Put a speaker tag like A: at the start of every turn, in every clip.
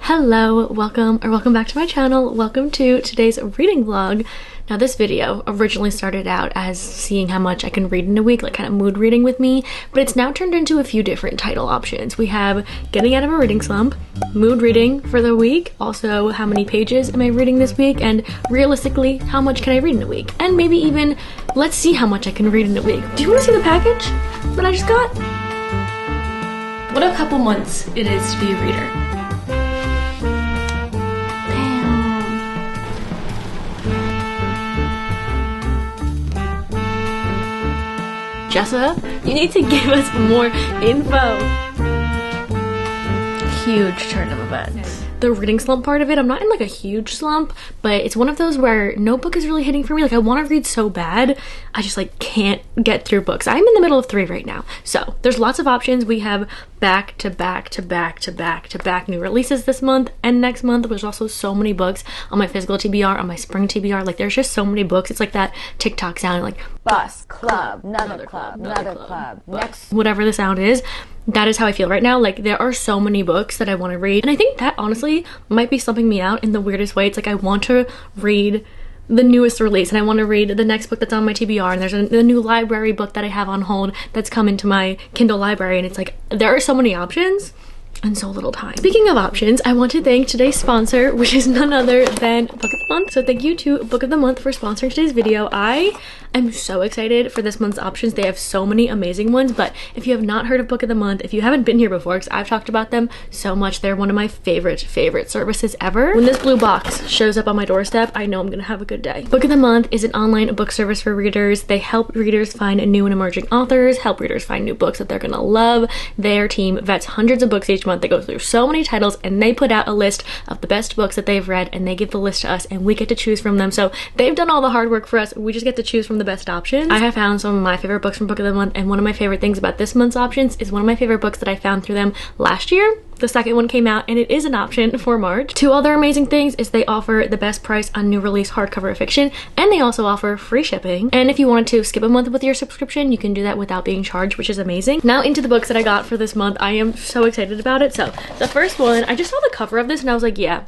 A: Hello, welcome back to my channel. Welcome to today's reading vlog. Now this video originally started out as seeing how much I can read in a week, like kind of mood reading with me, but it's now turned into a few different title options. We have getting out of a reading slump, mood reading for the week, also how many pages am I reading this week, and realistically, how much can I read in a week? And maybe even, let's see how much I can read in a week. Do you want to see the package that I just got? What a couple months it is to be a reader. Jessa, you need to give us more info. Huge turn of events. The reading slump part of it, I'm not in like a huge slump, but it's one of those where no book is really hitting for me. Like I want to read so bad, I just like can't get through books. I'm in the middle of 3 right now. So there's lots of options. We have back to back new releases this month and next month. There's also so many books on my physical TBR, on my spring TBR. Like there's just so many books. It's like that TikTok sound, like
B: bus, club, another club, next,
A: whatever the sound is. That is how I feel right now. Like there are so many books that I want to read, and I think that honestly might be slumping me out in the weirdest way. It's like I want to read the newest release and I want to read the next book that's on my TBR, and there's a new library book that I have on hold that's come into my Kindle library, and it's like there are so many options and so little time. Speaking of options, I want to thank today's sponsor, which is none other than Book of the Month. So thank you to Book of the Month for sponsoring today's video. I am so excited for this month's options. They have so many amazing ones, but if you have not heard of Book of the Month, if you haven't been here before, because I've talked about them so much, they're one of my favorite services ever. When this blue box shows up on my doorstep, I know I'm gonna have a good day. Book of the Month is an online book service for readers. They help readers find new and emerging authors, help readers find new books that they're gonna love. Their team vets hundreds of books each month. They go through so many titles and they put out a list of the best books that they've read, and they give the list to us and we get to choose from them. So they've done all the hard work for us. We just get to choose from the best options. I have found some of my favorite books from Book of the Month, and one of my favorite things about this month's options is one of my favorite books that I found through them last year. The second one came out and it is an option for March. 2 other amazing things is they offer the best price on new release hardcover fiction, and they also offer free shipping. And if you wanted to skip a month with your subscription, you can do that without being charged, which is amazing. Now into the books that I got for this month. I am so excited about it. So the first one, I just saw the cover of this and I was like, yeah,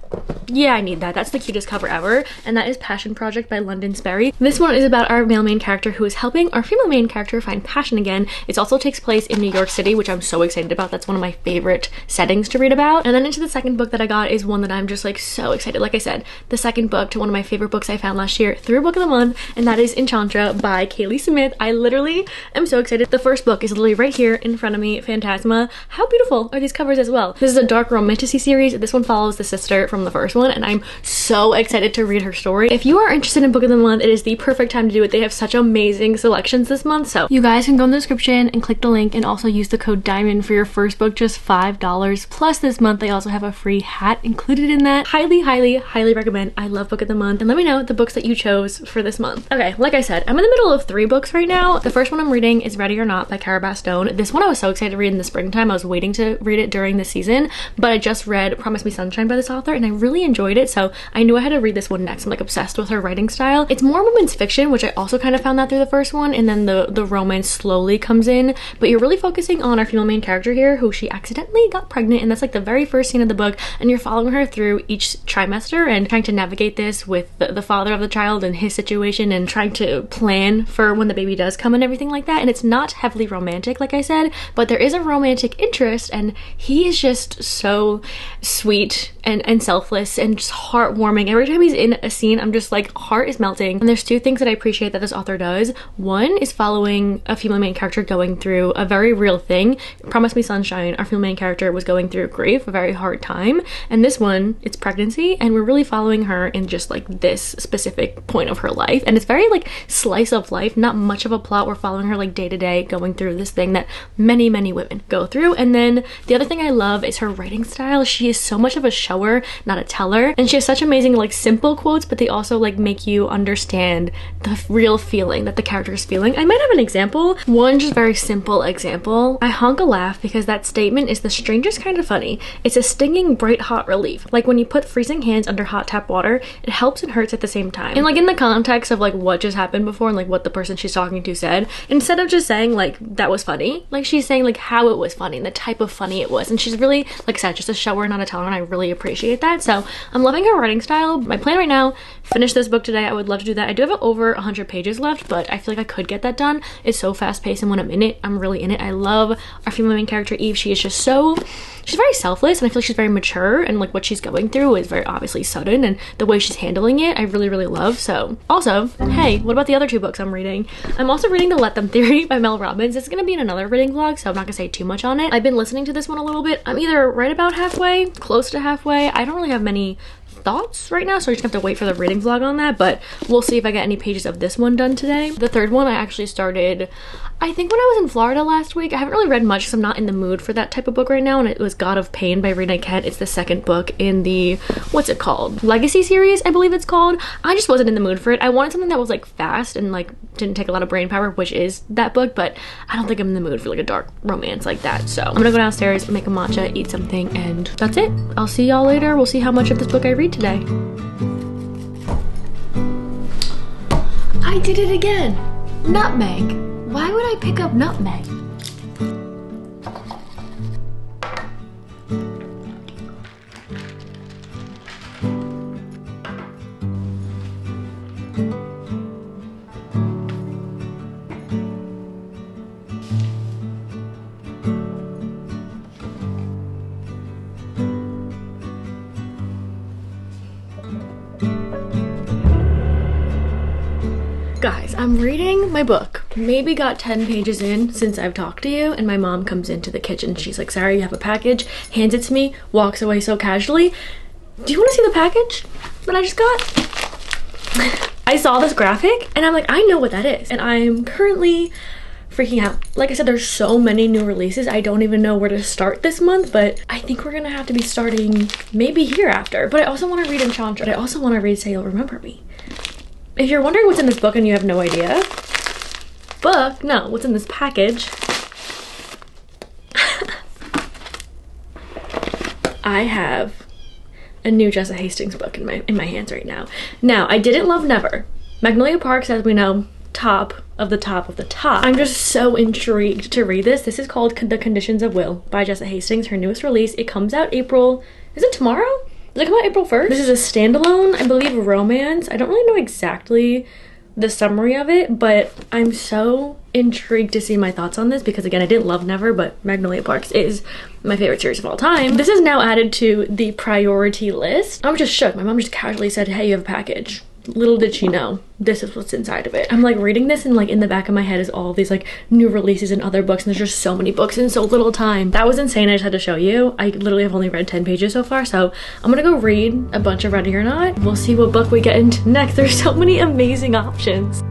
A: I need that. That's the cutest cover ever. And that is Passion Project by London Sperry. This one is about our male main character who is helping our female main character find passion again. It also takes place in New York City, which I'm so excited about. That's one of my favorite settings to read about. And then into the second book that I got is one that I'm just like so excited. Like I said, the second book to one of my favorite books I found last year through Book of the Month, and that is Enchantra by Kaylee Smith. I literally am so excited. The first book is literally right here in front of me, Phantasma. How beautiful are these covers as well? This is a dark romantasy series. This one follows the sister from the first one, and I'm so excited to read her story. If you are interested in Book of the Month, it is the perfect time to do it. They have such amazing selections this month, so you guys can go in the description and click the link and also use the code DIAMOND for your first book, just $5. Plus this month they also have a free hat included in that. Highly recommend. I love Book of the Month, and let me know the books that you chose for this month. Okay, like I said, I'm in the middle of 3 books right now. The first one I'm reading is Ready or Not by Cara Bastone. This one I was so excited to read in the springtime. I was waiting to read it during the season, but I just read Promise Me Sunshine by this author and I really enjoyed it, so I knew I had to read this one next. I'm like obsessed with her writing style. It's more women's fiction, which I also kind of found that through the first one, and then the romance slowly comes in, but you're really focusing on our female main character here, who she accidentally got pregnant, and that's like the very first scene of the book, and you're following her through each trimester and trying to navigate this with the father of the child and his situation, and trying to plan for when the baby does come and everything like that. And it's not heavily romantic, like I said, but there is a romantic interest, and he is just so sweet and selfless and just heartwarming. Every time he's in a scene, I'm just like, heart is melting. And there's 2 things that I appreciate that this author does. One is following a female main character going through a very real thing. Promise Me Sunshine, our female main character was going through grief, a very hard time, and this one, it's pregnancy, and we're really following her in just like this specific point of her life, and it's very like slice of life, not much of a plot. We're following her like day to day going through this thing that many women go through. And then the other thing I love is her writing style. She is so much of a shower, not a teller. color, and she has such amazing like simple quotes, but they also like make you understand the real feeling that the character is feeling. I might have an example, one just very simple example. I honk a laugh because that statement is the strangest kind of funny. It's a stinging bright hot relief, like when you put freezing hands under hot tap water, it helps and hurts at the same time. And like in the context of like what just happened before and like what the person she's talking to said, instead of just saying like that was funny, like she's saying like how it was funny and the type of funny it was. And she's really, like I said, just a shower, not a teller, and I really appreciate that. So I'm loving her writing style. My plan right now, finish this book today. I would love to do that. I do have over 100 pages left, but I feel like I could get that done. It's so fast paced, and when I'm in it, I'm really in it. I love our female main character Eve. She is just so, she's very selfless, and I feel like she's very mature, and like what she's going through is very obviously sudden, and the way she's handling it I really love. So also, hey, what about the other two books I'm reading? I'm also reading The Let Them Theory by Mel Robbins. It's gonna be in another reading vlog, so I'm not gonna say too much on it. I've been listening to this one a little bit. I'm either right about halfway, close to halfway. I don't really have many thoughts right now, so I just have to wait for the reading vlog on that, but we'll see if I get any pages of this one done today. The third one I actually started, I think when I was in Florida last week. I haven't really read much because I'm not in the mood for that type of book right now, and it was God of Pain by Rena Kent. It's the second book in the, what's it called? Legacy series, I believe it's called. I just wasn't in the mood for it. I wanted something that was like fast and like didn't take a lot of brain power, which is that book, but I don't think I'm in the mood for like a dark romance like that. So I'm gonna go downstairs, make a matcha, eat something, and that's it. I'll see y'all later. We'll see how much of this book I read today. I did it again. Nutmeg. Why would I pick up nutmeg? Guys, I'm reading my book. Maybe got 10 pages in since I've talked to you, and my mom comes into the kitchen. She's like, Sarah, you have a package, hands it to me, walks away so casually. Do you want to see the package that I just got? I saw this graphic and I'm like, I know what that is. And I'm currently freaking out. Like I said, there's so many new releases. I don't even know where to start this month, but I think we're gonna have to be starting maybe hereafter. But I also want to read Enchantress. I also want to read Say You'll Remember Me. If you're wondering what's in this book and you have no idea, what's in this package? I have a new Jessa Hastings book in my hands right now. Now, I didn't love Never. Magnolia Parks, as we know, top of the top of the top. I'm just so intrigued to read this. This is called The Conditions of Will by Jessa Hastings, her newest release. It comes out April, is it tomorrow? Does it come out April 1st? This is a standalone, I believe, romance. I don't really know exactly the summary of it, but I'm so intrigued to see my thoughts on this because, again, I didn't love Never, but Magnolia Parks is my favorite series of all time. This is now added to the priority list. I'm just shook. My mom just casually said, hey, you have a package. Little did she know this is what's inside of it. I'm like reading this, and like in the back of my head is all these like new releases and other books, and there's just so many books in so little time. That was insane. I just had to show you. I literally have only read 10 pages so far, so I'm gonna go read a bunch of Ready or Not. We'll see what book we get into next. There's so many amazing options.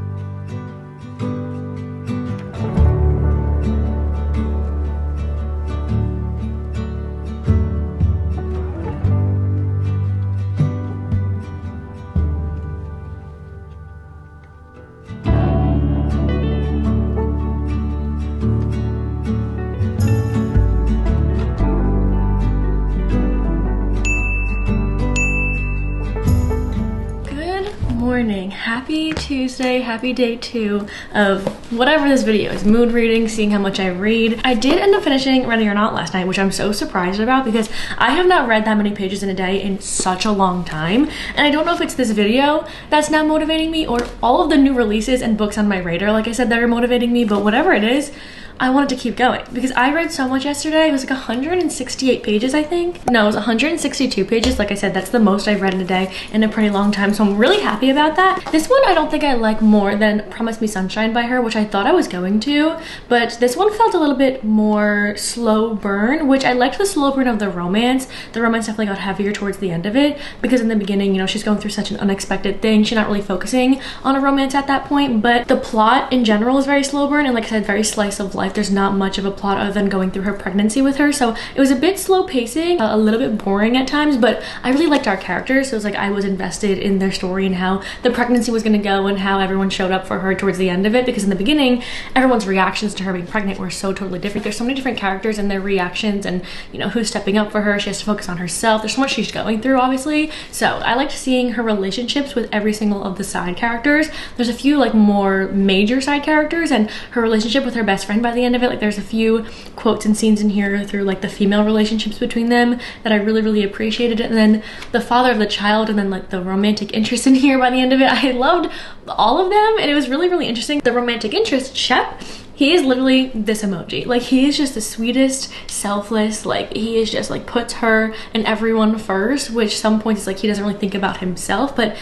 A: Morning, happy Tuesday, happy day 2 of whatever this video is, mood reading, seeing how much I read. I did end up finishing Ready or Not last night, which I'm so surprised about because I have not read that many pages in a day in such a long time, and I don't know if it's this video that's now motivating me or all of the new releases and books on my radar, like I said, that are motivating me, but whatever it is, I wanted to keep going because I read so much yesterday. It was like 168 pages, I think. No, it was 162 pages. Like I said, that's the most I've read in a day in a pretty long time, so I'm really happy about that. This one I don't think I like more than Promise Me Sunshine by her, which I thought I was going to, but this one felt a little bit more slow burn, which I liked the slow burn of the romance. The romance definitely got heavier towards the end of it because in the beginning, you know, she's going through such an unexpected thing. She's not really focusing on a romance at that point, but the plot in general is very slow burn and, like I said, very slice of life life. There's not much of a plot other than going through her pregnancy with her, so it was a bit slow pacing, a little bit boring at times, but I really liked our characters, so it was like I was invested in their story and how the pregnancy was gonna go and how everyone showed up for her towards the end of it, because in the beginning everyone's reactions to her being pregnant were so totally different. There's so many different characters and their reactions, and you know, who's stepping up for her. She has to focus on herself. There's so much she's going through, obviously, so I liked seeing her relationships with every single of the side characters. There's a few like more major side characters, and her relationship with her best friend by the end of it, like there's a few quotes and scenes in here through like the female relationships between them that I really appreciated. And then the father of the child, and then like the romantic interest in here by the end of it, I loved all of them, and it was really interesting. The romantic interest, Shep, he is literally this emoji. Like, he is just the sweetest, selfless, like he is just like puts her and everyone first, which some points is like he doesn't really think about himself, but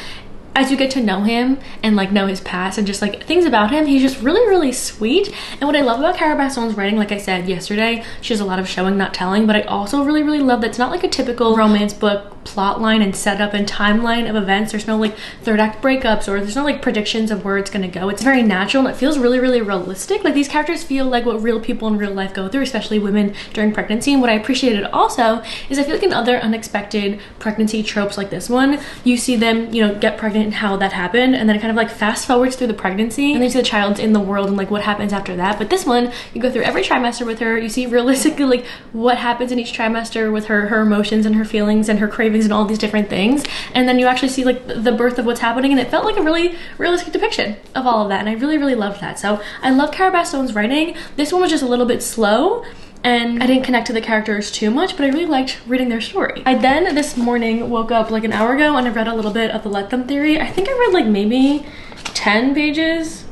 A: as you get to know him and like know his past and just like things about him, he's just really sweet. And what I love about Cara Baston's writing, like I said yesterday, she has a lot of showing, not telling, but I also really love that it's not like a typical romance book plot line and setup and timeline of events. There's no like third act breakups, or there's no like predictions of where it's gonna go. It's very natural, and it feels really realistic. Like, these characters feel like what real people in real life go through, especially women during pregnancy. And what I appreciated also is I feel like in other unexpected pregnancy tropes like this one, you see them, you know, get pregnant and how that happened, and then it kind of like fast forwards through the pregnancy, and then you see the child's in the world and like what happens after that. But this one, you go through every trimester with her, you see realistically like what happens in each trimester with her emotions and her feelings and her cravings and all these different things, and then you actually see like the birth of what's happening, and it felt like a really realistic depiction of all of that, and I really loved that. So I love Cara Baston's writing. This one was just a little bit slow, and I didn't connect to the characters too much, but I really liked reading their story. I then this morning woke up like an hour ago and I read a little bit of the Let Them theory. I think I read like maybe 10 pages.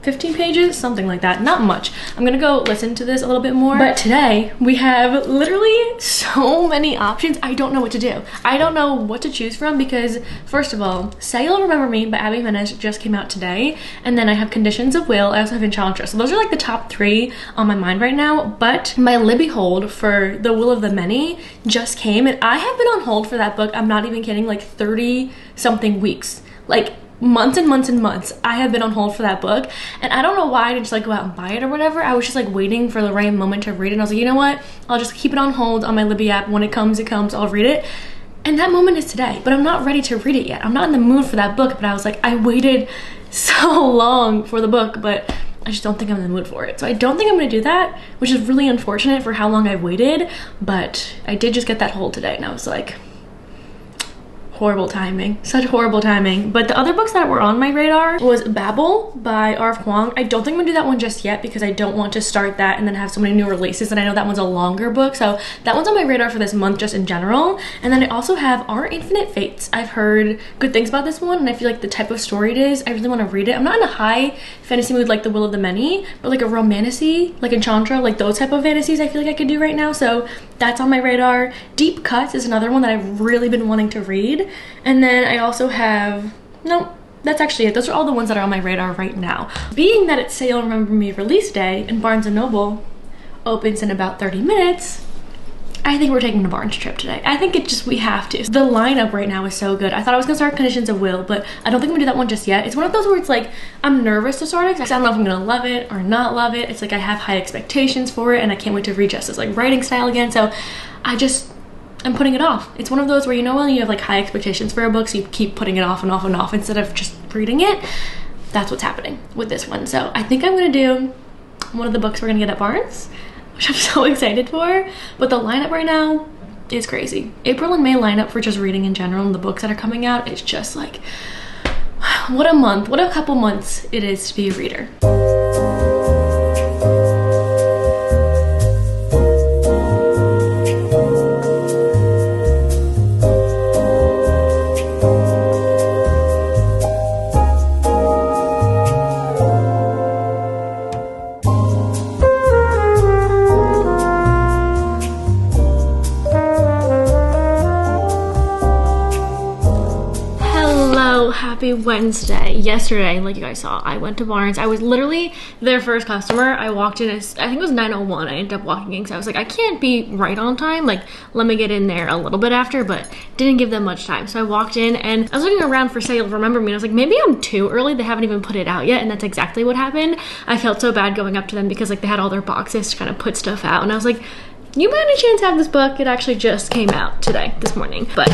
A: 15 pages, something like that, not much. I'm gonna go listen to this a little bit more, but today we have literally so many options. I don't know what to do. I don't know what to choose from, because first of all, Say You'll Remember Me by Abby Jimenez just came out today, and then I have Conditions of Will. I also have Enchantress. So those are like the top 3 on my mind right now, but my Libby hold for The Will of the Many just came, and I have been on hold for that book, I'm not even kidding, like 30 something weeks. Like, months and months I have been on hold for that book, and I don't know why I didn't just like go out and buy it or whatever. I was just like waiting for the right moment to read it, and I was like, you know what, I'll just keep it on hold on my Libby app. When it comes, I'll read it. And that moment is today, but I'm not ready to read it yet. I'm not in the mood for that book, but I was like, I waited so long for the book, but I just don't think I'm in the mood for it. So I don't think I'm gonna do that, which is really unfortunate for how long I've waited, but I did just get that hold today, and I was like, horrible timing, such horrible timing. But the other books that were on my radar was Babel by R.F. Kuang. I don't think I'm gonna do that one just yet, because I don't want to start that and then have so many new releases, and I know that one's a longer book, so that one's on my radar for this month just in general. And then I also have Our Infinite Fates. I've heard good things about this one, and I feel like the type of story it is, I really want to read it. I'm not in a high fantasy mood like The Will of the Many, but like a romantasy, like Enchantra, like those type of fantasies I feel like I could do right now, so that's on my radar. Deep Cuts is another one that I've really been wanting to read. And then I also have, no, that's actually it. Those are all the ones that are on my radar right now. Being that it's Say You'll Remember Me release day and Barnes & Noble opens in about 30 minutes, I think we're taking a Barnes trip today. I think we have to. The lineup right now is so good. I thought I was gonna start Conditions of Will, but I don't think I'm gonna do that one just yet. It's one of those where it's like, I'm nervous to start it, because I don't know if I'm gonna love it or not love it. It's like I have high expectations for it, and I can't wait to read Jess's like writing style again, so I'm putting it off. It's one of those where, you know, when you have like high expectations for a book, so you keep putting it off and off instead of just reading it. That's what's happening with this one. So I think I'm gonna do one of the books we're gonna get at Barnes, which I'm so excited for. But the lineup right now is crazy. April and May lineup for just reading in general, and the books that are coming out, it's just like, what a month, what a couple months it is to be a reader. Happy Wednesday. Yesterday, like you guys saw, I went to Barnes. I was literally their first customer. I walked in, I think it was 9:01. I ended up walking in because I was like, I can't be right on time. Like, let me get in there a little bit after, but didn't give them much time. So I walked in and I was looking around for Sale Remember Me, and I was like, maybe I'm too early. They haven't even put it out yet, and that's exactly what happened. I felt so bad going up to them because like they had all their boxes to kind of put stuff out, and I was like, you might any chance have this book? It actually just came out this morning, but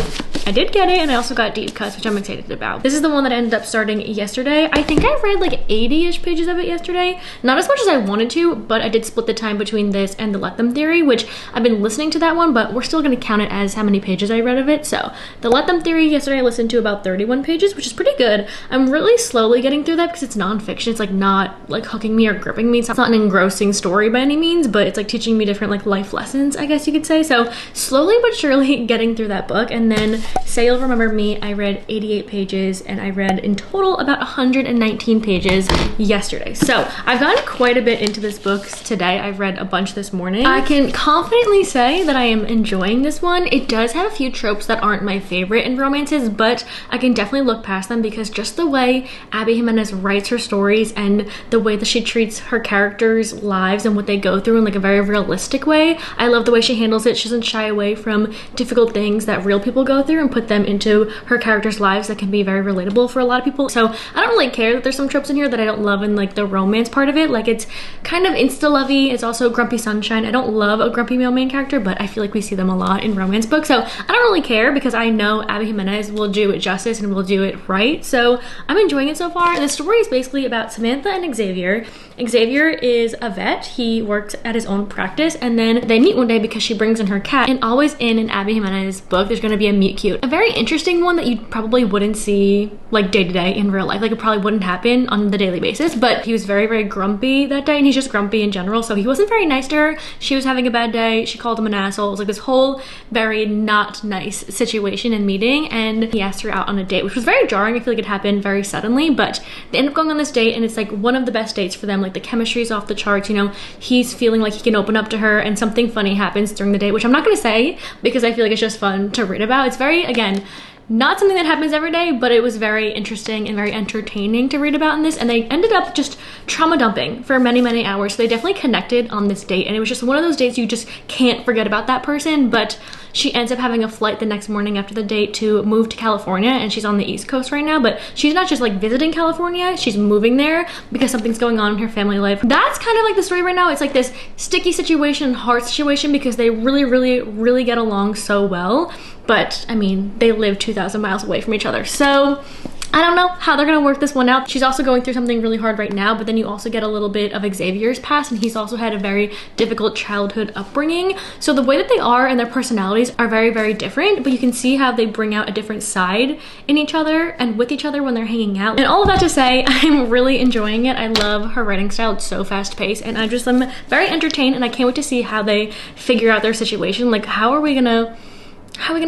A: I did get it, and I also got Deep Cuts, which I'm excited about. This is the one that I ended up starting yesterday. I think I read like 80-ish pages of it yesterday. Not as much as I wanted to, but I did split the time between this and The Let Them Theory, which I've been listening to that one, but we're still gonna count it as how many pages I read of it. So The Let Them Theory yesterday I listened to about 31 pages, which is pretty good. I'm really slowly getting through that because it's nonfiction. It's like not like hooking me or gripping me. It's not an engrossing story by any means, but it's like teaching me different like life lessons, I guess you could say. So slowly but surely getting through that book. And then Sale Remember Me, I read 88 pages, and I read in total about 119 pages yesterday. So I've gotten quite a bit into this book today. I've read a bunch this morning. I can confidently say that I am enjoying this one. It does have a few tropes that aren't my favorite in romances, but I can definitely look past them because just the way Abby Jimenez writes her stories and the way that she treats her characters' lives and what they go through in like a very realistic way. I love the way she handles it. She doesn't shy away from difficult things that real people go through and put them into her characters' lives that can be very relatable for a lot of people. So I don't really care that there's some tropes in here that I don't love in like the romance part of it. Like, it's kind of insta-lovey. It's also grumpy sunshine. I don't love a grumpy male main character, but I feel like we see them a lot in romance books. So I don't really care because I know Abby Jimenez will do it justice and will do it right. So I'm enjoying it so far. The story is basically about Samantha and Xavier. Xavier is a vet. He works at his own practice, and then they meet one day because she brings in her cat. And always in an Abby Jimenez book, there's going to be a meet cute. A very interesting one that you probably wouldn't see like day to day in real life. Like, it probably wouldn't happen on the daily basis, but he was very, very grumpy that day, and he's just grumpy in general. So he wasn't very nice to her. She was having a bad day. She called him an asshole. It was like this whole very not nice situation and meeting, and he asked her out on a date, which was very jarring. I feel like it happened very suddenly, but they end up going on this date, and it's like one of the best dates for them. Like, the chemistry is off the charts. You know, he's feeling like he can open up to her, and something funny happens during the date, which I'm not going to say because I feel like it's just fun to read about. It's very, again, not something that happens every day, but it was very interesting and very entertaining to read about in this. And they ended up just trauma dumping for many, many hours. So they definitely connected on this date, and it was just one of those dates you just can't forget about that person. But she ends up having a flight the next morning after the date to move to California, and she's on the East Coast right now, but she's not just like visiting California, she's moving there because something's going on in her family life. That's kind of like the story right now. It's like this sticky situation, hard situation, because they really, really, really get along so well. But I mean, they live 2,000 miles away from each other. So I don't know how they're gonna work this one out. She's also going through something really hard right now, but then you also get a little bit of Xavier's past, and he's also had a very difficult childhood upbringing. So the way that they are and their personalities are very, very different, but you can see how they bring out a different side in each other and with each other when they're hanging out. And all of that to say, I'm really enjoying it. I love her writing style. It's so fast paced, and I'm very entertained, and I can't wait to see how they figure out their situation. Like, how are we gonna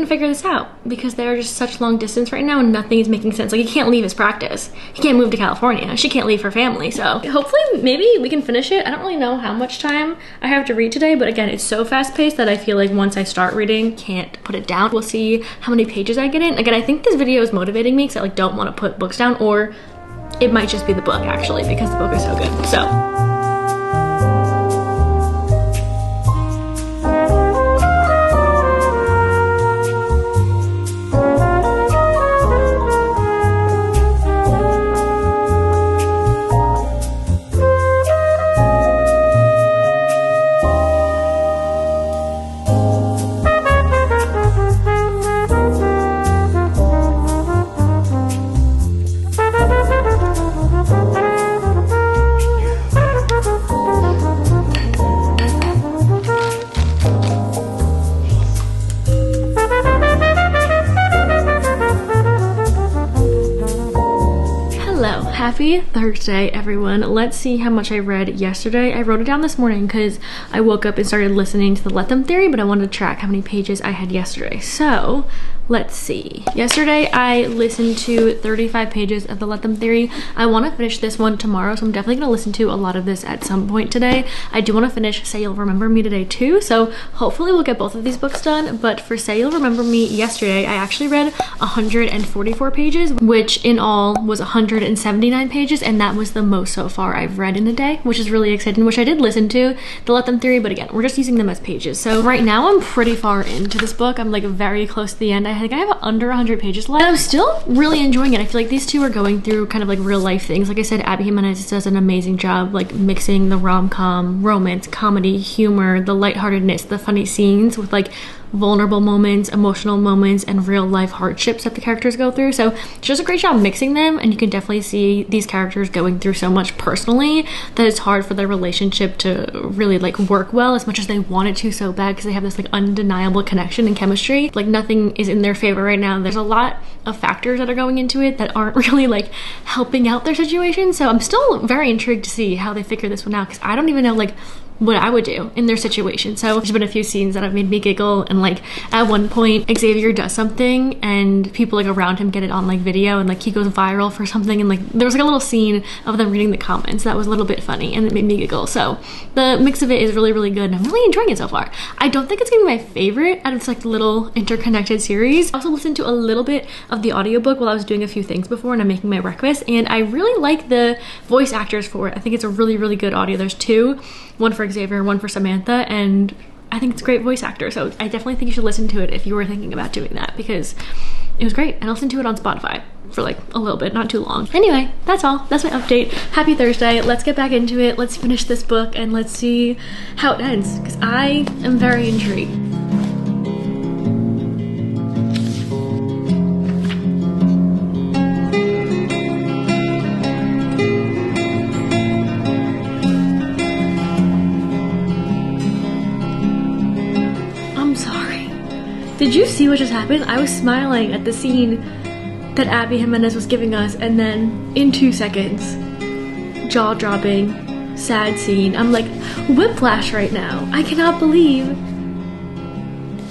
A: figure this out? Because they're just such long distance right now and nothing is making sense. Like, he can't leave his practice. He can't move to California. She can't leave her family. So hopefully maybe we can finish it. I don't really know how much time I have to read today, but again, it's so fast paced that I feel like once I start reading, can't put it down. We'll see how many pages I get in. Again, I think this video is motivating me because I like don't want to put books down, or it might just be the book actually because the book is so good. So happy Thursday, everyone. Let's see how much I read yesterday. I wrote it down this morning because I woke up and started listening to the Let Them Theory, but I wanted to track how many pages I had yesterday. So let's see. Yesterday I listened to 35 pages of The Let Them Theory. I want to finish this one tomorrow, so I'm definitely going to listen to a lot of this at some point today. I do want to finish Say You'll Remember Me today too, so hopefully we'll get both of these books done. But for Say You'll Remember Me yesterday, I actually read 144 pages, which in all was 179 pages, and that was the most so far I've read in a day, which is really exciting, which I did listen to The Let Them Theory, but again, we're just using them as pages. So right now I'm pretty far into this book. I'm like very close to the end. I think I have under 100 pages left. And I'm still really enjoying it. I feel like these two are going through kind of like real life things. Like I said, Abby Jimenez does an amazing job like mixing the rom-com, romance, comedy, humor, the lightheartedness, the funny scenes with like vulnerable moments, emotional moments, and real life hardships that the characters go through. So she does a great job mixing them, and you can definitely see these characters going through so much personally that it's hard for their relationship to really like work well as much as they want it to so bad, because they have this like undeniable connection and chemistry. Like nothing is in their favor right now. There's a lot of factors that are going into it that aren't really like helping out their situation. So I'm still very intrigued to see how they figure this one out, because I don't even know like what I would do in their situation. So there's been a few scenes that have made me giggle, and like at one point Xavier does something and people like around him get it on like video, and like he goes viral for something, and like there was like a little scene of them reading the comments that was a little bit funny and it made me giggle. So the mix of it is really good, and I'm really enjoying it so far. I don't think it's gonna be my favorite out of this like little interconnected series. I also listened to a little bit of the audiobook while I was doing a few things before and I'm making my breakfast, and I really like the voice actors for it. I think it's a really good audio. There's two, one for Xavier, one for Samantha, and I think it's a great voice actor, so I definitely think you should listen to it if you were thinking about doing that, because it was great. And I listened to it on Spotify for like a little bit, not too long. Anyway, that's all. That's my update. Happy Thursday. Let's get back into it. Let's finish this book and let's see how it ends, because I am very intrigued. Did you see what just happened? I was smiling at the scene that Abby Jimenez was giving us, and then in 2 seconds, jaw-dropping, sad scene. I'm like, whiplash right now. I cannot believe.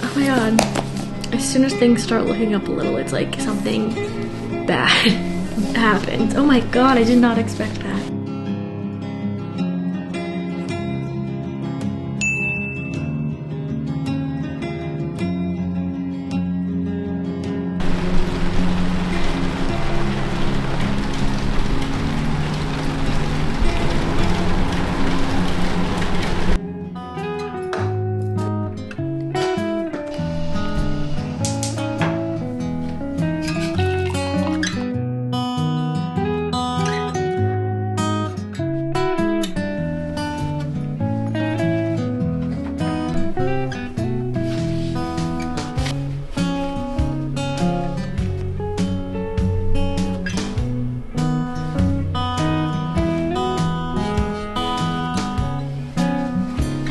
A: Oh my god. As soon as things start looking up a little, it's like something bad happens. Oh my god, I did not expect that.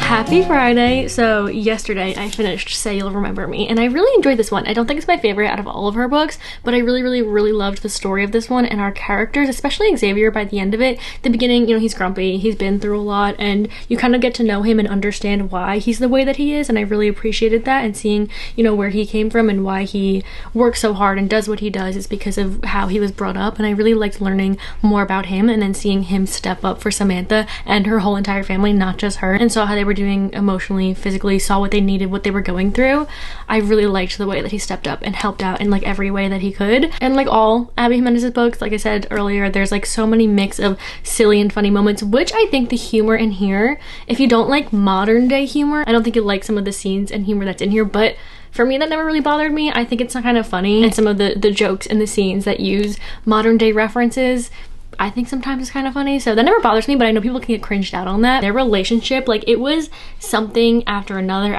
A: Happy Friday. So yesterday I finished Say You'll Remember Me, and I really enjoyed this one. I don't think it's my favorite out of all of her books, but I really loved the story of this one and our characters, especially Xavier by the end of it. The beginning, you know, he's grumpy, he's been through a lot, and you kind of get to know him and understand why he's the way that he is, and I really appreciated that, and seeing, you know, where he came from and why he works so hard and does what he does is because of how he was brought up, and I really liked learning more about him and then seeing him step up for Samantha and her whole entire family, not just her, and saw how they were doing emotionally, physically, saw what they needed, what they were going through. I really liked the way that he stepped up and helped out in like every way that he could. And like all Abby Jimenez's books, like I said earlier, there's like so many mix of silly and funny moments, which I think the humor in here, if you don't like modern day humor, I don't think you'll like some of the scenes and humor that's in here, but for me, that never really bothered me. I think it's kind of funny, and some of the jokes in the scenes that use modern day references, I think sometimes it's kind of funny, so that never bothers me, but I know people can get cringed out on that. Their relationship, like, it was something after another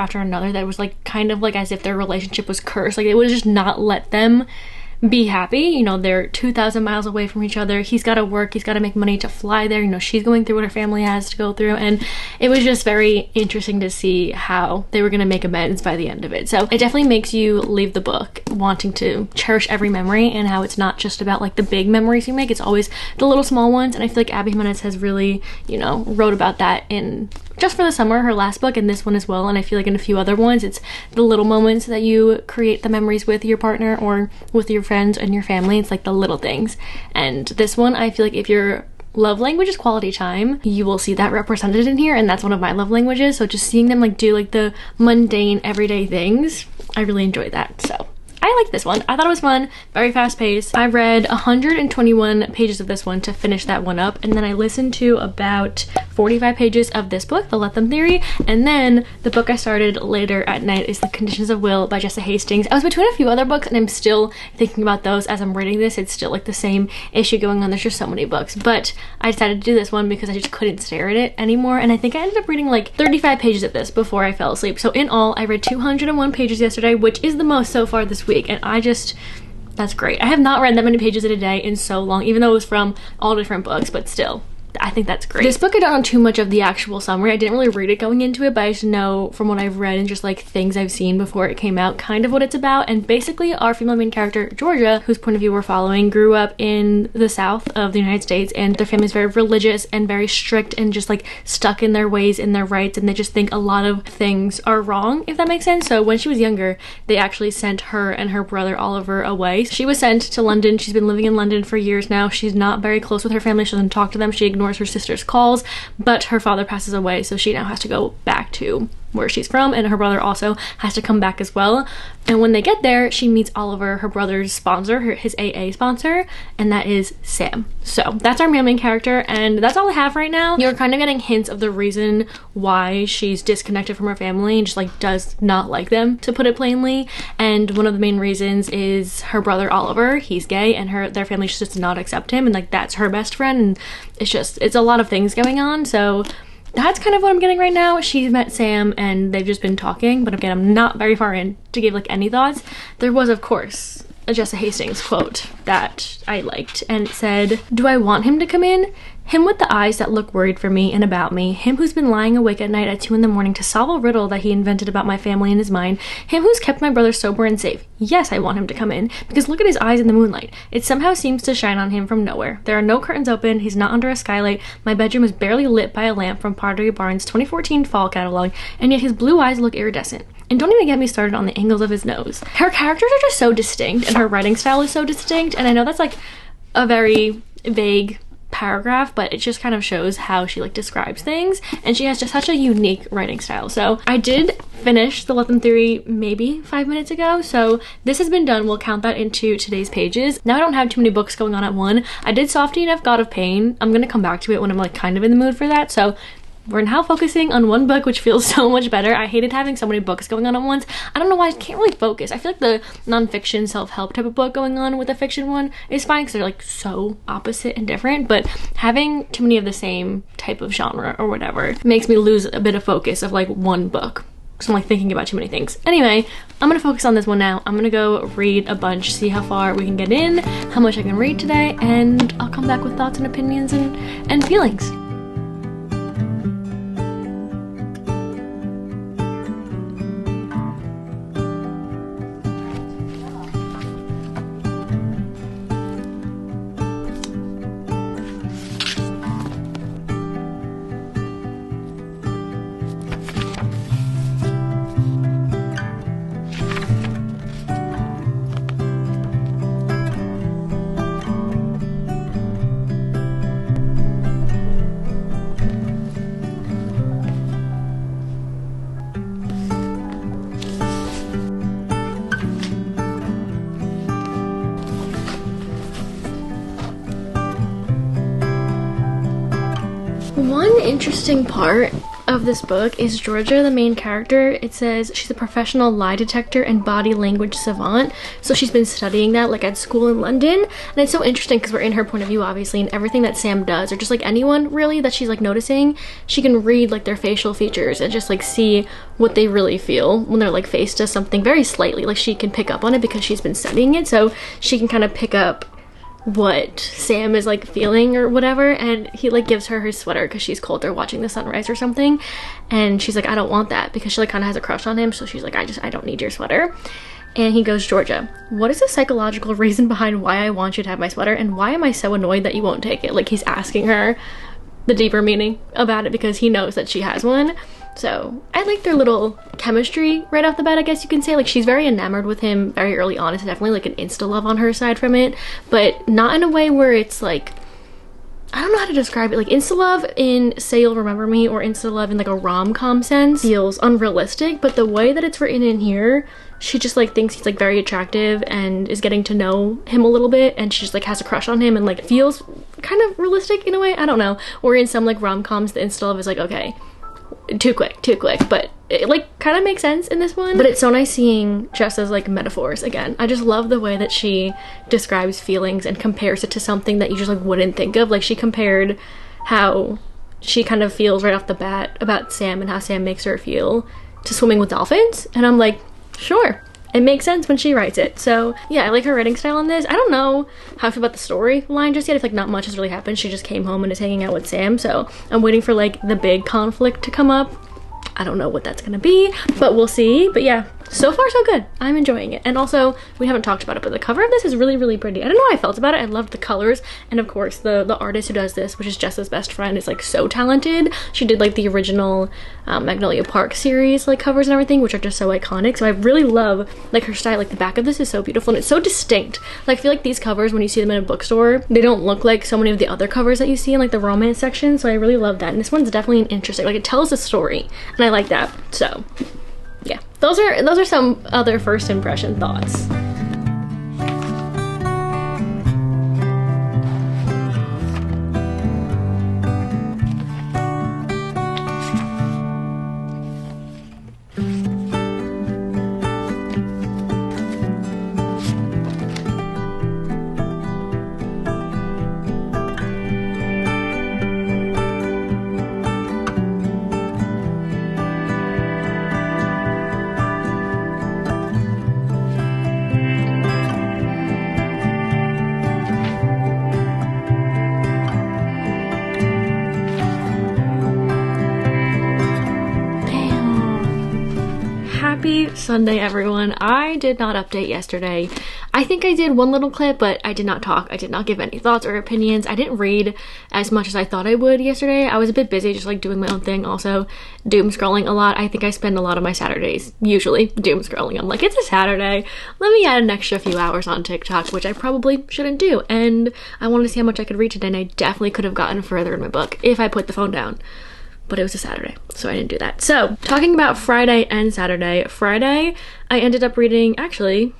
A: that was like kind of like as if their relationship was cursed. Like, it would just not let them be happy. You know, they're 2,000 miles away from each other. He's got to work, he's got to make money to fly there. You know, she's going through what her family has to go through, and it was just very interesting to see how they were going to make amends by the end of it. So it definitely makes you leave the book wanting to cherish every memory, and how it's not just about like the big memories you make, it's always the little small ones. And I feel like Abby Jimenez has really, you know, wrote about that Just for the Summer, her last book, and this one as well, and I feel like in a few other ones, it's the little moments that you create the memories with your partner or with your friends and your family. It's like the little things. And this one, I feel like if your love language is quality time, you will see that represented in here, and that's one of my love languages. So just seeing them like do like the mundane everyday things, I really enjoy that. So I like this one. I thought it was fun, very fast paced. I read 121 pages of this one to finish that one up, and then I listened to about 45 pages of this book, The Let Them Theory, and then the book I started later at night is The Conditions of Will by Jessa Hastings. I was between a few other books and I'm still thinking about those as I'm reading this. It's still like the same issue going on. There's just so many books, but I decided to do this one because I just couldn't stare at it anymore, and I think I ended up reading like 35 pages of this before I fell asleep. So in all, I read 201 pages yesterday, which is the most so far this week, and that's great. I have not read that many pages in a day in so long, even though it was from all different books, but still, I think that's great. This book I don't know too much of the actual summary. I didn't really read it going into it, but I just know from what I've read and just like things I've seen before it came out kind of what it's about. And basically our female main character, Georgia, whose point of view we're following, grew up in the South of the United States, and their family's very religious and very strict and just like stuck in their ways and their rights, and they just think a lot of things are wrong, if that makes sense. So when she was younger, they actually sent her and her brother Oliver away. She was sent to London. She's been living in London for years now. She's not very close with her family. She doesn't talk to them. She ignores her sister's calls, but her father passes away, so she now has to go back to where she's from, and her brother also has to come back as well. And when they get there, she meets Oliver, her brother's sponsor, his AA sponsor, and that is Sam. So that's our main character, and that's all I have right now. You're kind of getting hints of the reason why she's disconnected from her family and just like does not like them, to put it plainly. And one of the main reasons is her brother Oliver. He's gay, and their family just does not accept him, and like that's her best friend, and it's a lot of things going on. So that's kind of what I'm getting right now. She's met Sam and they've just been talking, but again, I'm not very far in to give like any thoughts. There was, of course, a Jessa Hastings quote that I liked, and it said, "Do I want him to come in? Him with the eyes that look worried for me and about me. Him who's been lying awake at night at 2 a.m. to solve a riddle that he invented about my family in his mind. Him who's kept my brother sober and safe. Yes, I want him to come in, because look at his eyes in the moonlight. It somehow seems to shine on him from nowhere. There are no curtains open. He's not under a skylight. My bedroom is barely lit by a lamp from Pottery Barn's 2014 fall catalog, and yet his blue eyes look iridescent. And don't even get me started on the angles of his nose." Her characters are just so distinct, and her writing style is so distinct, and I know that's like a very vague paragraph, but it just kind of shows how she like describes things, and she has just such a unique writing style. So I did finish The Let Them Theory maybe 5 minutes ago, so this has been done. We'll count that into today's pages. Now I don't have too many books going on at one. I did Softy Enough God of Pain. I'm gonna come back to it when I'm like kind of in the mood for that, so we're now focusing on one book, which feels so much better. I hated having so many books going on at once. I don't know why, I can't really focus. I feel like the non-fiction self-help type of book going on with the fiction one is fine because they're like so opposite and different, but having too many of the same type of genre or whatever makes me lose a bit of focus of like one book. So I'm like thinking about too many things. Anyway, I'm gonna focus on this one now. I'm gonna go read a bunch, see how far we can get in, how much I can read today, and I'll come back with thoughts and opinions and feelings. One interesting part of this book is Georgia, the main character. It says she's a professional lie detector and body language savant. So she's been studying that like at school in London. And it's so interesting because we're in her point of view, obviously, and everything that Sam does, or just like anyone really that she's like noticing, she can read like their facial features and just like see what they really feel when they're like faced to something very slightly. Like she can pick up on it because she's been studying it. So she can kind of pick up what Sam is like feeling or whatever, and he like gives her his sweater because she's cold. They're watching the sunrise or something, and she's like, I don't want that, because she like kind of has a crush on him. So she's like, I don't need your sweater. And he goes, Georgia, what is the psychological reason behind why I want you to have my sweater, and why am I so annoyed that you won't take it? Like he's asking her the deeper meaning about it because he knows that she has one. So I like their little chemistry right off the bat, I guess you can say. Like, she's very enamored with him very early on. It's definitely like an insta love on her side from it, but not in a way where it's like, I don't know how to describe it. Like, insta love in Say You'll Remember Me or insta love in like a rom-com sense feels unrealistic, but the way that it's written in here, she just like thinks he's like very attractive and is getting to know him a little bit, and she just like has a crush on him, and like feels kind of realistic in a way. I don't know. Or in some like rom-coms, the insta love is like, okay, too quick, but it like kind of makes sense in this one. But it's so nice seeing Jessa's like metaphors again. I just love the way that she describes feelings and compares it to something that you just like wouldn't think of. Like, she compared how she kind of feels right off the bat about Sam and how Sam makes her feel to swimming with dolphins, and I'm like, sure, it makes sense when she writes it. So yeah, I like her writing style on this. I don't know how I feel about the storyline just yet. I feel like not much has really happened. She just came home and is hanging out with Sam, so I'm waiting for like the big conflict to come up. I don't know what that's gonna be, but we'll see. But yeah, so far so good. I'm enjoying it. And also, we haven't talked about it, but the cover of this is really, really pretty. I don't know how I felt about it. I loved the colors, and of course the artist who does this, which is Jessa's best friend, is like so talented. She did like the original Magnolia Park series like covers and everything, which are just so iconic. So I really love like her style. Like, the back of this is so beautiful and it's so distinct. Like, I feel like these covers, when you see them in a bookstore, they don't look like so many of the other covers that you see in like the romance section. So I really love that, and this one's definitely an interesting, like, it tells a story, and I like that. So yeah, those are some other first impression thoughts. Happy Sunday, everyone. I did not update yesterday. I think I did one little clip, but I did not talk. I did not give any thoughts or opinions. I didn't read as much as I thought I would yesterday. I was a bit busy just like doing my own thing. Also, doom scrolling a lot. I think I spend a lot of my Saturdays usually doom scrolling. I'm like, it's a Saturday. Let me add an extra few hours on TikTok, which I probably shouldn't do. And I wanted to see how much I could read today, and I definitely could have gotten further in my book if I put the phone down. But it was a Saturday, so I didn't do that. So, talking about Friday and Saturday. Friday, I ended up reading, actually,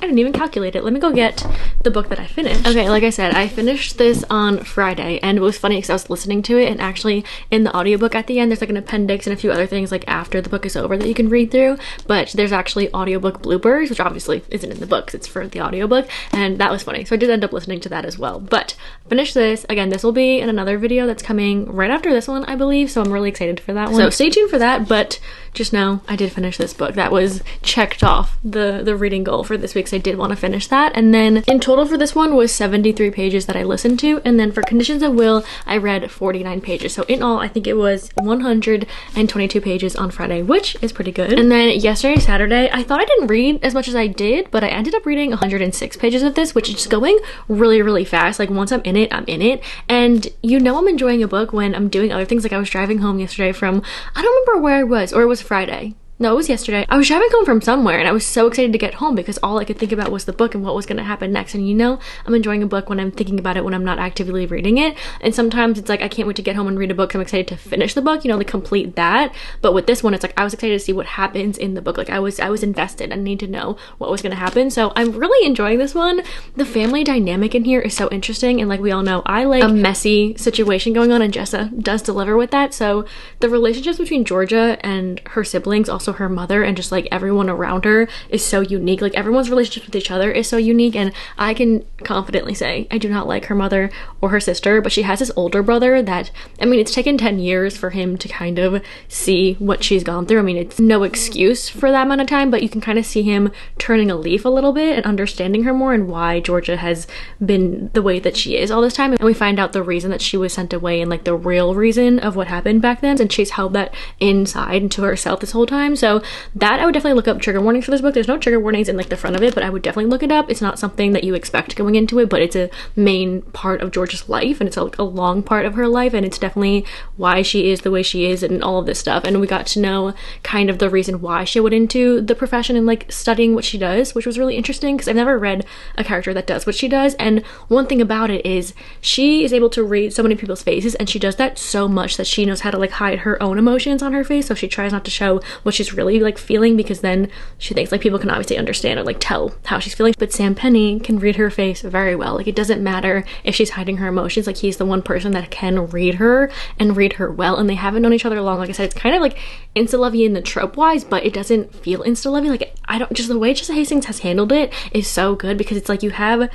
A: I didn't even calculate it. Let me go get the book that I finished. Okay, like I said, I finished this on Friday, and it was funny because I was listening to it, and actually in the audiobook at the end, there's like an appendix and a few other things like after the book is over that you can read through, but there's actually audiobook bloopers, which obviously isn't in the book, it's for the audiobook, and that was funny. So I did end up listening to that as well. But finished this. Again, this will be in another video that's coming right after this one, I believe, so I'm really excited for that one. So stay tuned for that, but just know I did finish this book. That was checked off the reading goal for this week, so I did want to finish that. And then in total for this one was 73 pages that I listened to, and then for Conditions of Will I read 49 pages. So in all, I think it was 122 pages on Friday, which is pretty good. And then yesterday, Saturday, I thought I didn't read as much as I did, but I ended up reading 106 pages of this, which is just going really, really fast. Like, once I'm in it, I'm in it. And you know I'm enjoying a book when I'm doing other things. Like, I was driving home yesterday from, I don't remember where I was, or it was Friday. No, it was yesterday. I was driving home from somewhere, and I was so excited to get home because all I could think about was the book and what was going to happen next. And you know, I'm enjoying a book when I'm thinking about it, when I'm not actively reading it. And sometimes it's like, I can't wait to get home and read a book. I'm excited to finish the book, you know, to complete that. But with this one, it's like, I was excited to see what happens in the book. Like, I was invested. I need to know what was going to happen. So I'm really enjoying this one. The family dynamic in here is so interesting. And like we all know, I like a messy situation going on, and Jessa does deliver with that. So the relationships between Georgia and her siblings, also her mother, and just like everyone around her is so unique. Like, everyone's relationship with each other is so unique, and I can confidently say I do not like her mother or her sister, but she has this older brother that, I mean, it's taken 10 years for him to kind of see what she's gone through. I mean, it's no excuse for that amount of time, but you can kind of see him turning a leaf a little bit and understanding her more, and why Georgia has been the way that she is all this time. And we find out the reason that she was sent away, and like the real reason of what happened back then, and she's held that inside and to herself this whole time. So So that I would definitely look up trigger warnings for this book. There's no trigger warnings in like the front of it, but I would definitely look it up. It's not something that you expect going into it, but it's a main part of Georgia's life, and it's like a long part of her life, and it's definitely why she is the way she is and all of this stuff. And we got to know kind of the reason why she went into the profession and like studying what she does, which was really interesting because I've never read a character that does what she does. And one thing about it is she is able to read so many people's faces, and she does that so much that she knows how to like hide her own emotions on her face. So she tries not to show what she's really like feeling, because then she thinks like people can obviously understand or like tell how she's feeling. But Sam Penny can read her face very well. Like it doesn't matter if she's hiding her emotions, like he's the one person that can read her and read her well. And they haven't known each other long. Like I said, it's kind of like insta-lovey in the trope wise, but it doesn't feel insta-lovey. Like I don't, just the way Jessa Hastings has handled it is so good, because it's like you have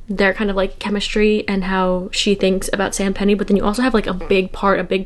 A: their kind of like chemistry and how she thinks about Sam Penny, but then you also have like a big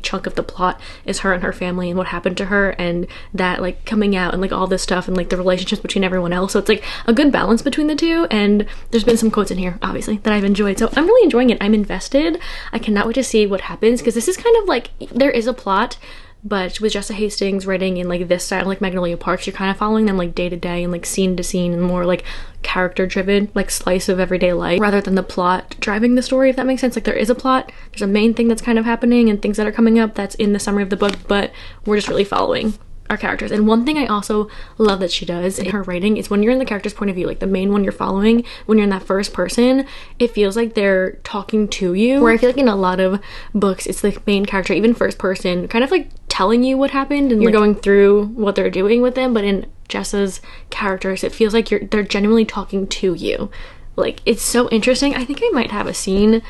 A: chunk of the plot is her and her family and what happened to her, and that like coming out and like all this stuff and like the relationships between everyone else. So it's like a good balance between the two, and there's been some quotes in here obviously that I've enjoyed, so I'm really enjoying it. I'm invested. I cannot wait to see what happens, because this is kind of like, there is a plot, but with Jessa Hastings writing in like this style, like Magnolia Parks, you're kind of following them like day to day and like scene to scene, and more like character driven, like slice of everyday life, rather than the plot driving the story, if that makes sense. Like there is a plot, there's a main thing that's kind of happening and things that are coming up that's in the summary of the book, but we're just really following our characters. And one thing I also love that she does in her writing is when you're in the character's point of view, like the main one you're following, when you're in that first person, it feels like they're talking to you, where I feel like in a lot of books it's the main character, even first person, kind of like telling you what happened and you're going through what they're doing with them. But in Jessa's characters, it feels like they're genuinely talking to you. Like it's so interesting. I think I might have a scene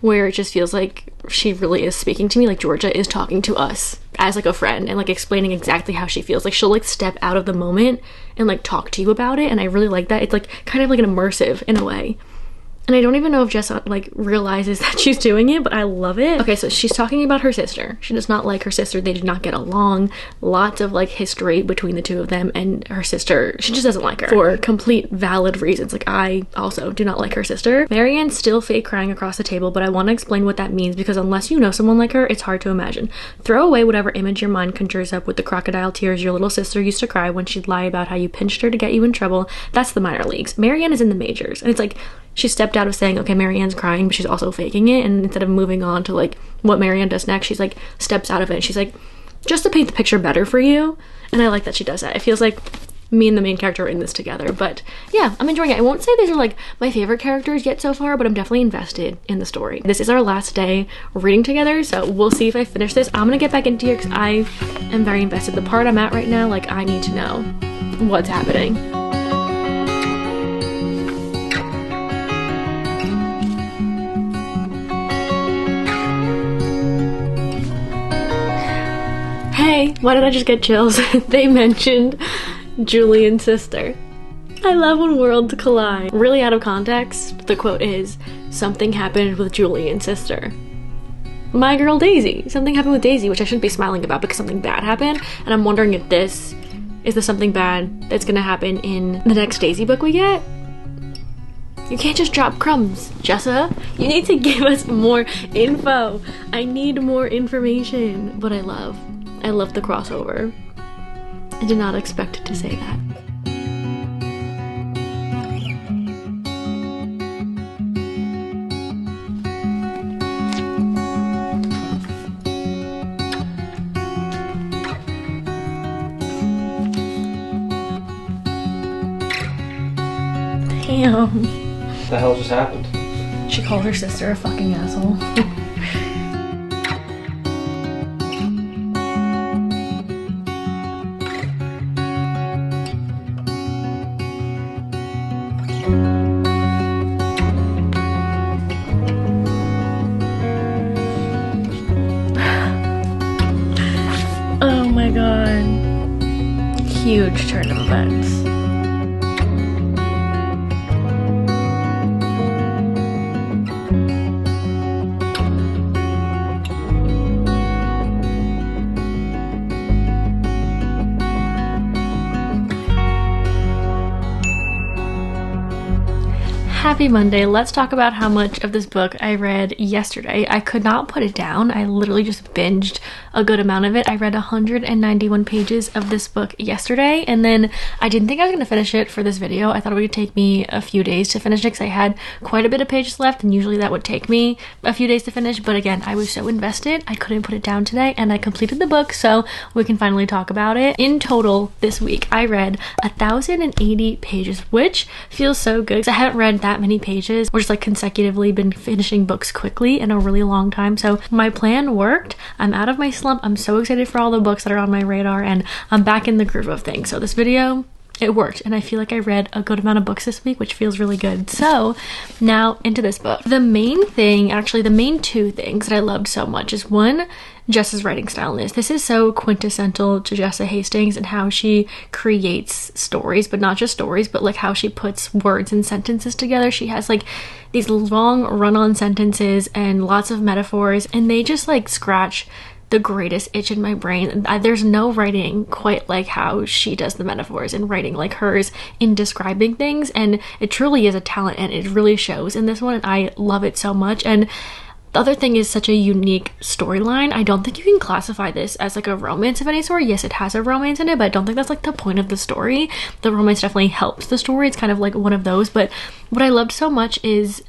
A: where it just feels like she really is speaking to me, like Georgia is talking to us as like a friend and like explaining exactly how she feels. Like she'll like step out of the moment and like talk to you about it, and I really like that. It's like kind of like an immersive in a way. And I don't even know if Jessa like realizes that she's doing it, but I love it. Okay, so she's talking about her sister. She does not like her sister. They did not get along. Lots of like history between the two of them, and her sister, she just doesn't like her for complete valid reasons. Like I also do not like her sister. Marianne's still fake crying across the table, but I want to explain what that means, because unless you know someone like her, it's hard to imagine. Throw away whatever image your mind conjures up with the crocodile tears your little sister used to cry when she'd lie about how you pinched her to get you in trouble. That's the minor leagues. Marianne is in the majors, and it's like she stepped out of saying, okay, Marianne's crying, but she's also faking it, and instead of moving on to like what Marianne does next, she's like steps out of it and she's like, just to paint the picture better for you. And I like that she does that. It feels like me and the main character are in this together. But yeah, I'm enjoying it. I won't say these are like my favorite characters yet so far, but I'm definitely invested in the story. This is our last day reading together, so we'll see if I finish this. I'm gonna get back into it because I am very invested. The part I'm at right now, like I need to know what's happening. Hey, why did I just get chills? They mentioned Julian's sister. I love when worlds collide. Really out of context, the quote is, something happened with Julian's sister. My girl Daisy. Something happened with Daisy, which I shouldn't be smiling about because something bad happened. And I'm wondering if this is the something bad that's gonna happen in the next Daisy book we get. You can't just drop crumbs, Jessa. You need to give us more info. I need more information. But I love the crossover. I did not expect to say that. Damn.
C: What the hell just happened?
A: She called her sister a fucking asshole. Oh my god. Huge turn of events. Happy Monday. Let's talk about how much of this book I read yesterday. I could not put it down. I literally just binged a good amount of it. I read 191 pages of this book yesterday, and then I didn't think I was going to finish it for this video. I thought it would take me a few days to finish it because I had quite a bit of pages left, and usually that would take me a few days to finish, but again, I was so invested, I couldn't put it down today, and I completed the book, so we can finally talk about it. In total, this week, I read 1,080 pages, which feels so good because I haven't read that many pages or just like consecutively been finishing books quickly in a really long time. So my plan worked. I'm out of my slump. I'm so excited for all the books that are on my radar, and I'm back in the groove of things. So this video, it worked, and I feel like I read a good amount of books this week, which feels really good. So now into this book. The main two things that I loved so much is one, Jessa's writing style in this. This is so quintessential to Jessa Hastings and how she creates stories, but not just stories, but like how she puts words and sentences together. She has like these long run-on sentences and lots of metaphors, and they just like scratch the greatest itch in my brain. There's no writing quite like how she does the metaphors and writing like hers in describing things, and it truly is a talent, and it really shows in this one, and I love it so much. And the other thing is such a unique storyline. I don't think you can classify this as like a romance of any sort. Yes, it has a romance in it, but I don't think that's like the point of the story. The romance definitely helps the story. It's kind of like one of those, but what I loved so much is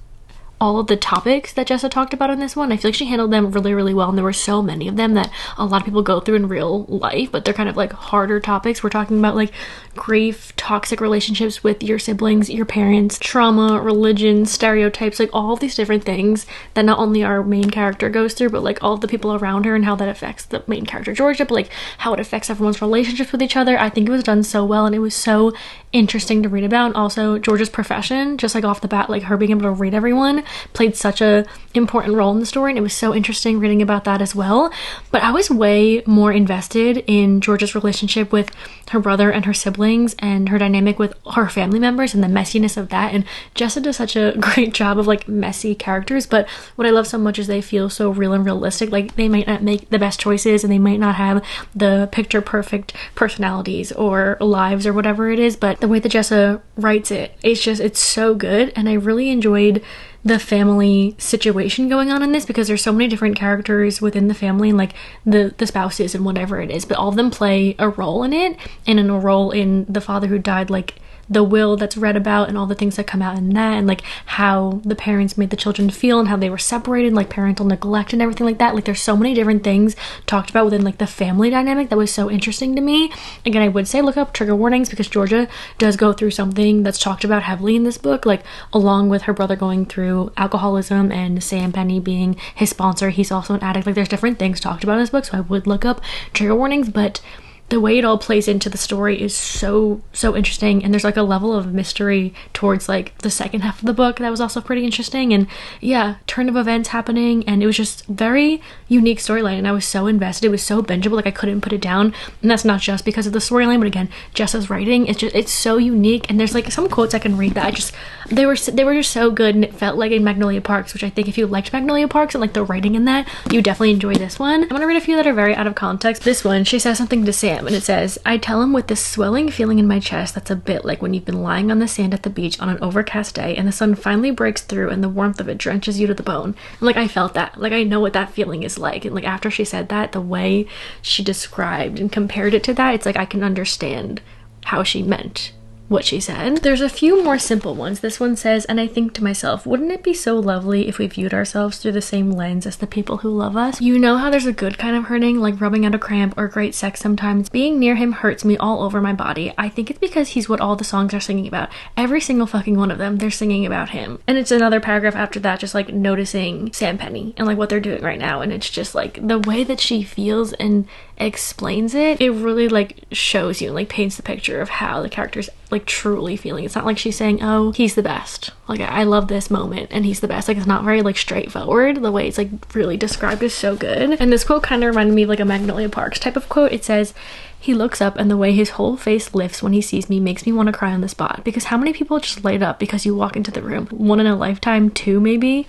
A: all of the topics that Jessa talked about in this one. I feel like she handled them really, really well, and there were so many of them that a lot of people go through in real life, but they're kind of like harder topics. We're talking about like grief, toxic relationships with your siblings, your parents, trauma, religion, stereotypes, like all these different things that not only our main character goes through, but like all the people around her and how that affects the main character Georgia, but like how it affects everyone's relationships with each other. I think it was done so well, and it was so interesting to read about. And also Georgia's profession, just like off the bat, like her being able to read everyone played such a important role in the story, and it was so interesting reading about that as well. But I was way more invested in Georgia's relationship with her brother and her siblings and her dynamic with her family members and the messiness of that. And Jessa does such a great job of like messy characters, but what I love so much is they feel so real and realistic. Like they might not make the best choices, and they might not have the picture perfect personalities or lives or whatever it is, but the way that Jessa writes it, it's so good. And I really enjoyed the family situation going on in this because there's so many different characters within the family and like the spouses and whatever it is, but all of them play a role in it, and in a role in the father who died, like the will that's read about and all the things that come out in that, and like how the parents made the children feel and how they were separated, like parental neglect and everything like that. Like there's so many different things talked about within like the family dynamic that was so interesting to me. Again, I would say look up trigger warnings because Georgia does go through something that's talked about heavily in this book, like along with her brother going through alcoholism and Sam Penny being his sponsor. He's also an addict. Like there's different things talked about in this book, so I would look up trigger warnings, but the way it all plays into the story is so interesting, and there's like a level of mystery towards like the second half of the book that was also pretty interesting. And yeah, turn of events happening, and it was just very unique storyline, and I was so invested. It was so bingeable, like I couldn't put it down, and that's not just because of the storyline, but again, Jessa's writing, it's so unique. And there's like some quotes I can read that they were just so good, and it felt like in Magnolia Parks, which I think if you liked Magnolia Parks and like the writing in that, you definitely enjoy this one. I'm gonna read a few that are very out of context. This one, she says something to Sam, and it says, I tell him with this swelling feeling in my chest that's a bit like when you've been lying on the sand at the beach on an overcast day and the sun finally breaks through and the warmth of it drenches you to the bone. And like I felt that, like I know what that feeling is like. And like after she said that, the way she described and compared it to that, it's like I can understand how she meant what she said. There's a few more simple ones. This one says, and I think to myself, wouldn't it be so lovely if we viewed ourselves through the same lens as the people who love us? You know how there's a good kind of hurting, like rubbing out a cramp or great sex sometimes? Being near him hurts me all over my body. I think it's because he's what all the songs are singing about. Every single fucking one of them, they're singing about him. And it's another paragraph after that, just like noticing Sam Penny and like what they're doing right now. And it's just like the way that she feels and explains it, it really like shows you and like paints the picture of how the character's like truly feeling. It's not like she's saying, oh, he's the best, like I love this moment and he's the best. Like it's not very like straightforward. The way it's like really described is so good. And this quote kind of reminded me of like a Magnolia Parks type of quote. It says, he looks up and the way his whole face lifts when he sees me makes me want to cry on the spot. Because how many people just light up because you walk into the room? One in a lifetime, two maybe?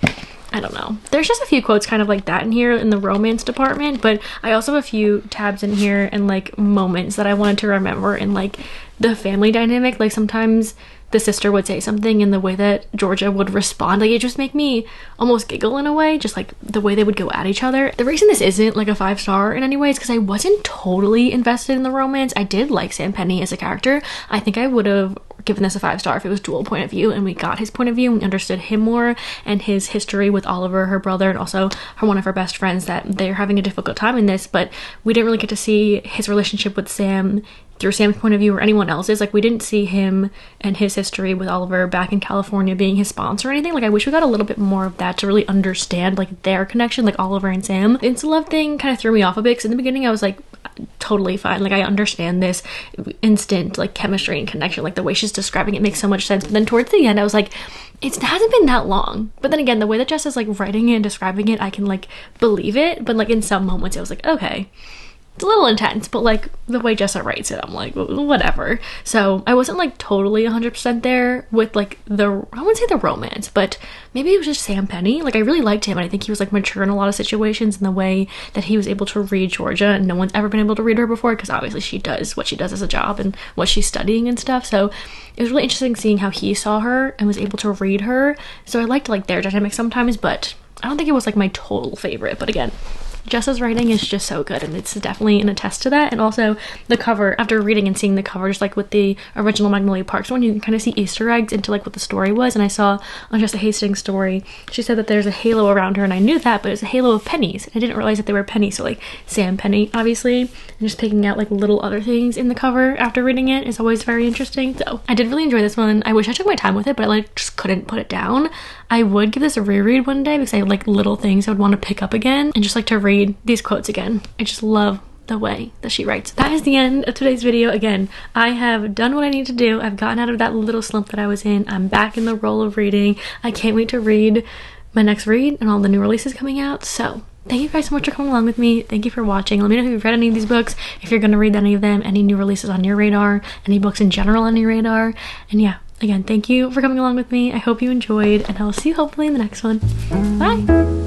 A: I don't know. There's just a few quotes kind of like that in here in the romance department, but I also have a few tabs in here and like moments that I wanted to remember in like the family dynamic. Like sometimes the sister would say something and the way that Georgia would respond, like, it just make me almost giggle in a way, just like the way they would go at each other. The reason this isn't like a 5-star in any way is because I wasn't totally invested in the romance. I did like Sam Penny as a character. I think I would have given this a 5-star if it was dual point of view and we got his point of view and we understood him more and his history with Oliver, her brother, and also one of her best friends, that they're having a difficult time in this, but we didn't really get to see his relationship with Sam through Sam's point of view or anyone else's. Like, we didn't see him and his history with Oliver back in California being his sponsor or anything. Like, I wish we got a little bit more of that to really understand like their connection, like Oliver and Sam. The insta-love thing kind of threw me off a bit because in the beginning I was like, totally fine, like I understand this instant like chemistry and connection, like the way she's describing it makes so much sense. But then towards the end I was like, it hasn't been that long. But then again, the way that Jess is like writing it and describing it, I can like believe it, but like in some moments I was like, okay, it's a little intense, but like the way Jessa writes it, I'm like, whatever. So I wasn't like totally 100% there with like I wouldn't say the romance, but maybe it was just Sam Penny. Like, I really liked him and I think he was like mature in a lot of situations in the way that he was able to read Georgia, and no one's ever been able to read her before because obviously she does what she does as a job and what she's studying and stuff. So it was really interesting seeing how he saw her and was able to read her. So I liked like their dynamic sometimes, but I don't think it was like my total favorite. But again, Jessa's writing is just so good and it's definitely an attest to that. And also the cover, after reading and seeing the cover, just like with the original Magnolia Parks one, you can kind of see Easter eggs into like what the story was. And I saw on Jessa Hastings' story, she said that there's a halo around her, and I knew that, but it was a halo of pennies. I didn't realize that they were pennies, so like Sam Penny obviously, and just picking out like little other things in the cover after reading it is always very interesting. So I did really enjoy this one. I wish I took my time with it, but I like just couldn't put it down. I would give this a reread one day because I have like little things I would want to pick up again and just like to read these quotes again. I just love the way that she writes. That is the end of today's video. Again, I have done what I need to do. I've gotten out of that little slump that I was in. I'm back in the role of reading. I can't wait to read my next read and all the new releases coming out. So thank you guys so much for coming along with me. Thank you for watching. Let me know if you've read any of these books, if you're going to read any of them, any new releases on your radar, any books in general on your radar. And yeah, again, thank you for coming along with me. I hope you enjoyed, and I will see you hopefully in the next one. Bye!